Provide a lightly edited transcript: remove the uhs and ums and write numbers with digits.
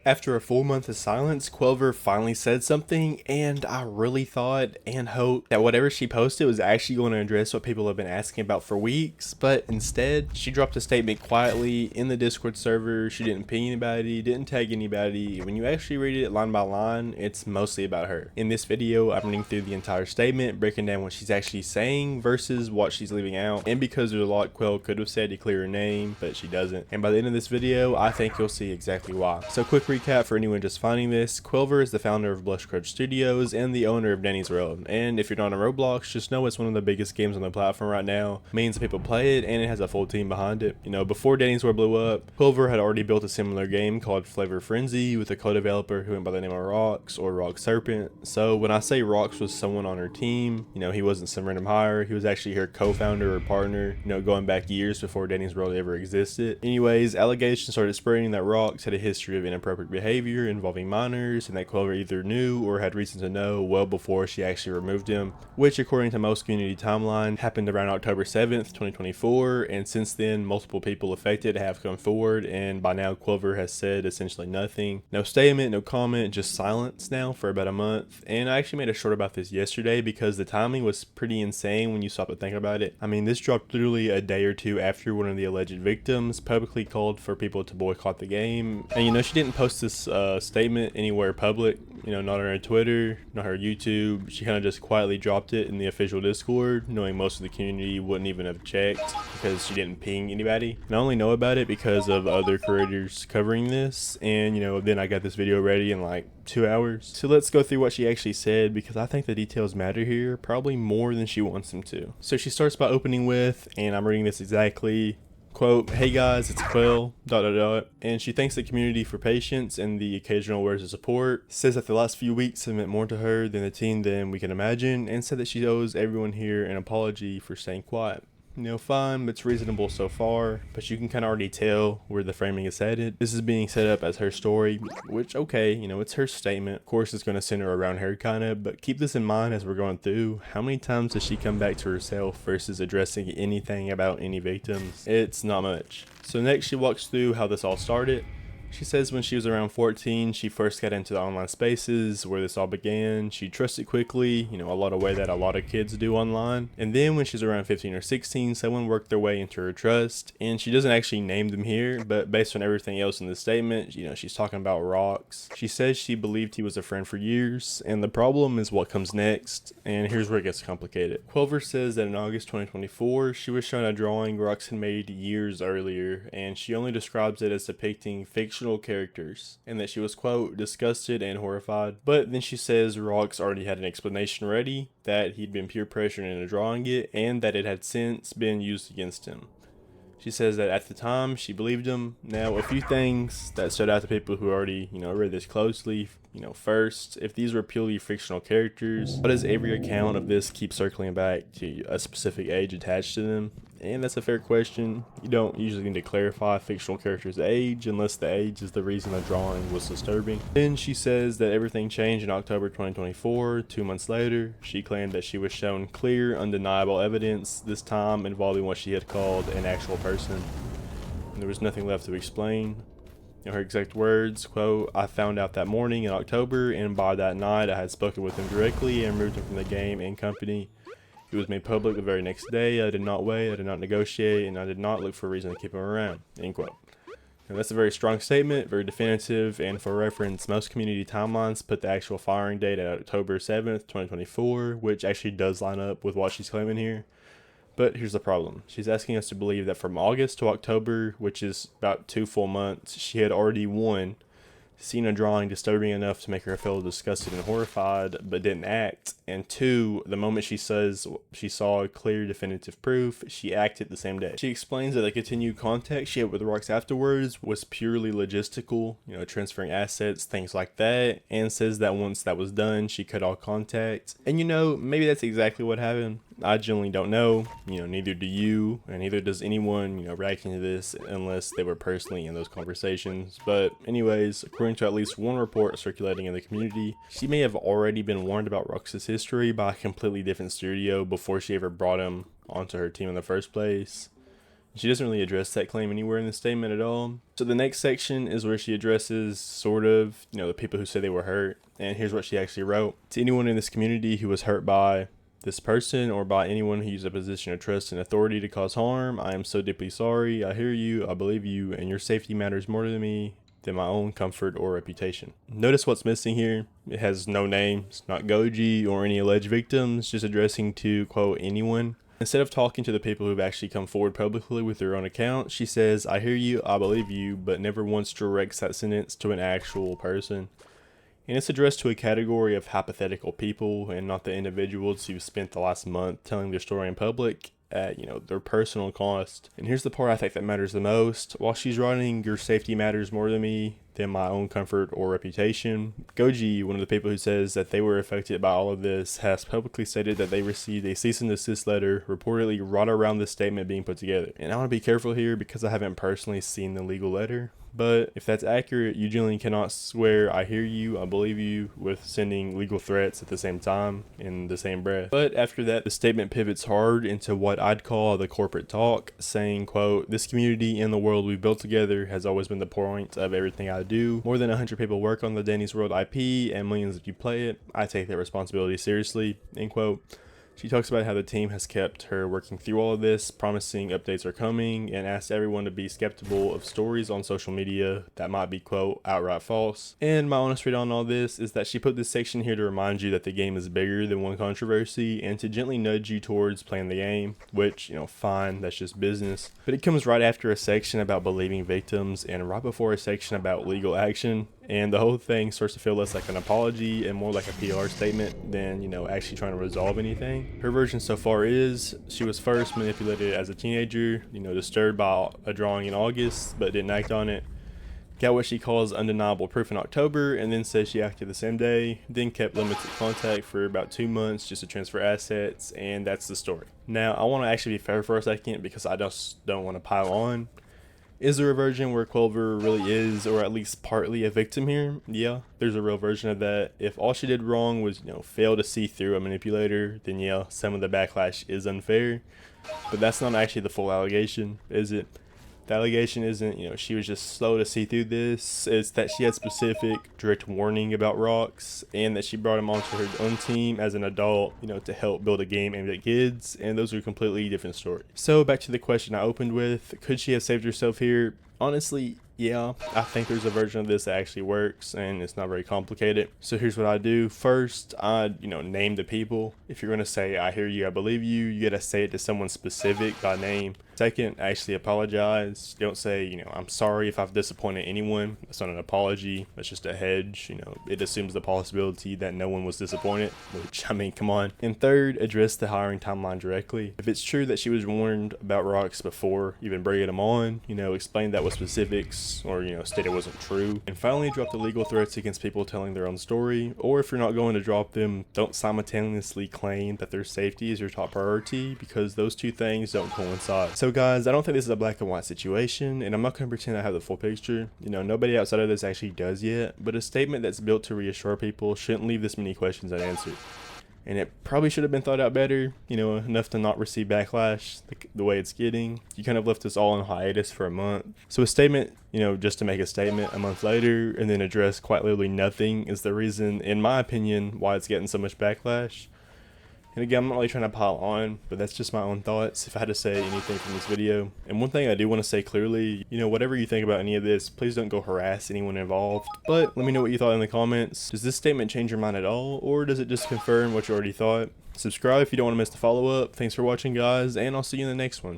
After a full month of silence, Qwel finally said something, and I really thought and hoped that whatever she posted was actually going to address what people have been asking about for weeks, but instead, she dropped a statement quietly in the Discord server. She didn't ping anybody, didn't tag anybody. When you actually read it line by line, it's mostly about her. In this video, I'm reading through the entire statement, breaking down what she's actually saying versus what she's leaving out, and because there's a lot Qwel could have said to clear her name, but she doesn't. And by the end of this video, I think you'll see exactly why. So quick recap for anyone just finding this: Qwel is the founder of Blushcrunch Studios and the owner of DandysWORLD, and if you're not on Roblox, just know it's one of the biggest games on the platform right now. Millions of people play it, and it has a full team behind it. You know, before DandysWORLD blew up, Qwel had already built a similar game called Flavor Frenzy with a co-developer who went by the name of Rox, or Rock Serpent. So when I say Rox was someone on her team, you know, he wasn't some random hire, he was actually her co-founder or partner, you know, going back years before DandysWORLD ever existed. Anyways, allegations started spreading that Rox had a history of inappropriate behavior involving minors, and that Qwel either knew or had reason to know well before she actually removed him, which according to most community timeline happened around October 7th, 2024, and since then multiple people affected have come forward, and by now Qwel has said essentially nothing. No statement, no comment, just silence now for about a month. And I actually made a short about this yesterday because the timing was pretty insane when you stop to think about it. I mean, this dropped literally a day or two after one of the alleged victims publicly called for people to boycott the game. And you know, she didn't post this statement anywhere public, you know, not on her Twitter, not her YouTube. She kind of just quietly dropped it in the official Discord, knowing most of the community wouldn't even have checked because she didn't ping anybody. And I only know about it because of other creators covering this, and you know, then I got this video ready in like 2 hours. So let's go through what she actually said, because I think the details matter here, probably more than she wants them to. So she starts by opening with, and I'm reading this exactly, quote, "Hey guys, it's Qwel, ... and she thanks the community for patience and the occasional words of support, says that the last few weeks have meant more to her than the team than we can imagine, and said that she owes everyone here an apology for staying quiet." You know, fine, but it's reasonable so far, but you can kind of already tell where the framing is headed. This is being set up as her story, which, okay, you know, it's her statement. Of course, it's going to center around her kind of, but keep this in mind as we're going through. How many times does she come back to herself versus addressing anything about any victims? It's not much. So next she walks through how this all started. She says when she was around 14, she first got into the online spaces where this all began. She trusted quickly, you know, a lot of way that a lot of kids do online. And then when she's around 15 or 16, someone worked their way into her trust. And she doesn't actually name them here, but based on everything else in the statement, you know, she's talking about Rox. She says she believed he was a friend for years, and the problem is what comes next. And here's where it gets complicated. Qwel says that in August 2024, she was shown a drawing Rox had made years earlier, and she only describes it as depicting fictional characters, and that she was, quote, disgusted and horrified. But then she says Rox already had an explanation ready, that he'd been peer pressured into drawing it, and that it had since been used against him. She says that at the time she believed him. Now, a few things that stood out to people who already, you know, read this closely. You know, first, if these were purely fictional characters, why does every account of this keep circling back to a specific age attached to them? And that's a fair question. You don't usually need to clarify a fictional character's age unless the age is the reason the drawing was disturbing. Then she says that everything changed in October 2024. 2 months later, she claimed that she was shown clear, undeniable evidence, this time involving what she had called an actual person. And there was nothing left to explain. You know, her exact words, quote, "I found out that morning in October, and by that night I had spoken with him directly and removed him from the game and company. It was made public the very next day. I did not wait, I did not negotiate, and I did not look for a reason to keep him around," end quote. Now, that's a very strong statement, very definitive, and for reference, most community timelines put the actual firing date at October 7th, 2024, which actually does line up with what she's claiming here. But here's the problem. She's asking us to believe that from August to October, which is about 2 full months, she had already, one, seen a drawing disturbing enough to make her feel disgusted and horrified, but didn't act, and 2, the moment she says she saw clear definitive proof, she acted the same day. She explains that the continued contact she had with Rox afterwards was purely logistical, you know, transferring assets, things like that, and says that once that was done, she cut all contact. And you know, maybe that's exactly what happened. I genuinely don't know, you know, neither do you, and neither does anyone, you know, reacting to this unless they were personally in those conversations. But anyways, according to at least one report circulating in the community, she may have already been warned about Rox's history by a completely different studio before she ever brought him onto her team in the first place. She doesn't really address that claim anywhere in the statement at all. So the next section is where she addresses sort of, the people who say they were hurt. And here's what she actually wrote. To anyone in this community who was hurt by this person or by anyone who used a position of trust and authority to cause harm, I am so deeply sorry. I hear you, I believe you, and your safety matters more to me than my own comfort or reputation. Notice what's missing here. It has no name. It's not Goji or any alleged victims, just addressing to, quote, anyone. Instead of talking to the people who've actually come forward publicly with their own account, she says, I hear you, I believe you, but never once directs that sentence to an actual person. And it's addressed to a category of hypothetical people and not the individuals who've spent the last month telling their story in public at, their personal cost. And here's the part I think that matters the most. While she's writing, your safety matters more to me than my own comfort or reputation, Goji, one of the people who says that they were affected by all of this, has publicly stated that they received a cease and desist letter reportedly right around this statement being put together. And I want to be careful here because I haven't personally seen the legal letter. But if that's accurate, you generally cannot swear I hear you, I believe you, with sending legal threats at the same time in the same breath. But after that, the statement pivots hard into what I'd call the corporate talk, saying, quote, this community and the world we've built together has always been the point of everything I do. More than 100 people work on the DandysWORLD IP and millions of you play it. I take that responsibility seriously, end quote. She talks about how the team has kept her working through all of this, promising updates are coming, and asked everyone to be skeptical of stories on social media that might be, quote, outright false. And my honest read on all this is that she put this section here to remind you that the game is bigger than one controversy and to gently nudge you towards playing the game, which, fine, that's just business. But it comes right after a section about believing victims and right before a section about legal action. And the whole thing starts to feel less like an apology and more like a PR statement than, actually trying to resolve anything. Her version so far is, she was first manipulated as a teenager, disturbed by a drawing in August, but didn't act on it. Got what she calls undeniable proof in October, and then says she acted the same day, then kept limited contact for about 2 months just to transfer assets, and that's the story. Now, I want to actually be fair for a second because I just don't want to pile on. Is there a version where Qwel really is, or at least partly, a victim here? Yeah, there's a real version of that. If all she did wrong was, fail to see through a manipulator, then yeah, some of the backlash is unfair. But that's not actually the full allegation, is it? The allegation isn't, she was just slow to see through this. It's that she had specific, direct warning about rocks, and that she brought him onto her own team as an adult, to help build a game aimed at kids, and those are completely different stories. So back to the question I opened with, could she have saved herself here? Honestly, yeah, I think there's a version of this that actually works, and it's not very complicated. So here's what I do. First, I, name the people. If you're going to say, I hear you, I believe you, you got to say it to someone specific by name. Second, actually apologize. Don't say, I'm sorry if I've disappointed anyone. That's not an apology. That's just a hedge. It assumes the possibility that no one was disappointed, which, come on. And third, address the hiring timeline directly. If it's true that she was warned about rocks before even bringing them on, explain that with specifics, or, state it wasn't true. And finally, drop the legal threats against people telling their own story. Or if you're not going to drop them, don't simultaneously claim that their safety is your top priority, because those two things don't coincide. So guys, I don't think this is a black and white situation, and I'm not going to pretend I have the full picture. Nobody outside of this actually does yet, but a statement that's built to reassure people shouldn't leave this many questions unanswered. And it probably should have been thought out better, enough to not receive backlash the way it's getting. You kind of left us all on hiatus for a month. So a statement, just to make a statement a month later and then address quite literally nothing is the reason, in my opinion, why it's getting so much backlash. And again, I'm not really trying to pile on, but that's just my own thoughts if I had to say anything from this video. And one thing I do want to say clearly, whatever you think about any of this, please don't go harass anyone involved. But let me know what you thought in the comments. Does this statement change your mind at all, or does it just confirm what you already thought? Subscribe if you don't want to miss the follow-up. Thanks for watching, guys, and I'll see you in the next one.